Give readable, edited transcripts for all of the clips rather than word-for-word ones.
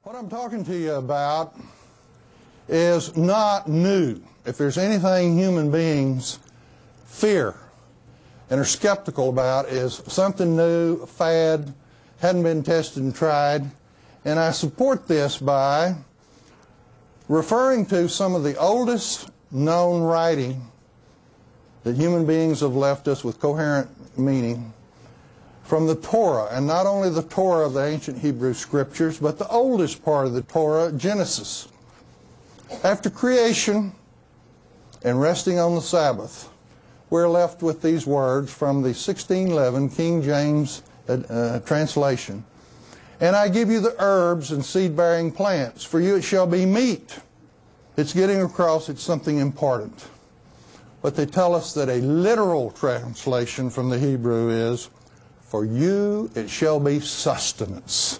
What I'm talking to you about is not new. If there's anything human beings fear and are skeptical about, is something new, a fad, hadn't been tested and tried. And I support this by referring to some of the oldest known writing that human beings have left us with coherent meaning from the Torah, and not only the Torah of the ancient Hebrew scriptures, but the oldest part of the Torah, Genesis. After creation and resting on the Sabbath, we're left with these words from the 1611 King James translation. And I give you the herbs and seed-bearing plants. For you it shall be meat. It's getting across it's something important. But they tell us that a literal translation from the Hebrew is, for you it shall be sustenance.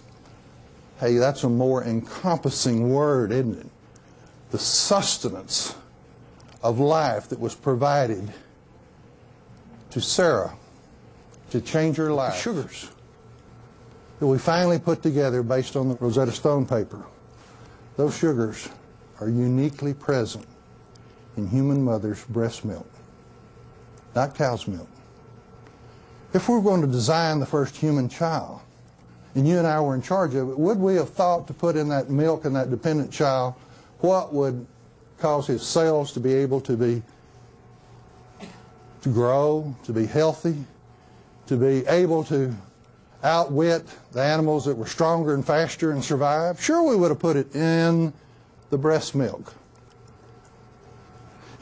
Hey, that's a more encompassing word, isn't it? The sustenance of life that was provided to Sarah to change her life. Sugars that we finally put together based on the Rosetta Stone paper. Those sugars are uniquely present in human mother's breast milk, not cow's milk. If we were going to design the first human child, and you and I were in charge of it, would we have thought to put in that milk in that dependent child what would cause his cells to be able to grow, to be healthy, to be able to outwit the animals that were stronger and faster and survive? Sure, we would have put it in the breast milk.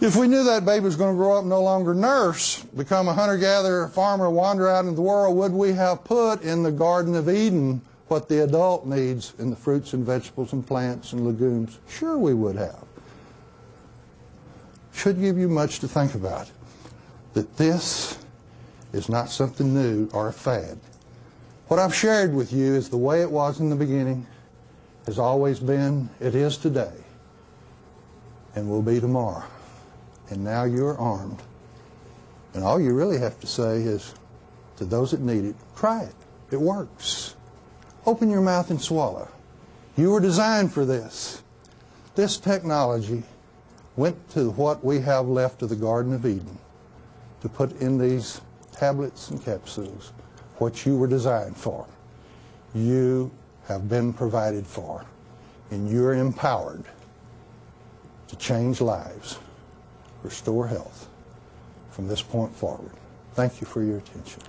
If we knew that baby was going to grow up no longer nurse, become a hunter-gatherer, farmer, wander out into the world, would we have put in the Garden of Eden what the adult needs in the fruits and vegetables and plants and legumes? Sure we would have. Should give you much to think about. That this is not something new or a fad. What I've shared with you is the way it was in the beginning, has always been, it is today, and will be tomorrow. And now you're armed. And all you really have to say is, to those that need it, try it. It works. Open your mouth and swallow. You were designed for this. This technology went to what we have left of the Garden of Eden to put in these tablets and capsules what you were designed for. You have been provided for, and you're empowered to change lives, restore health from this point forward. Thank you for your attention.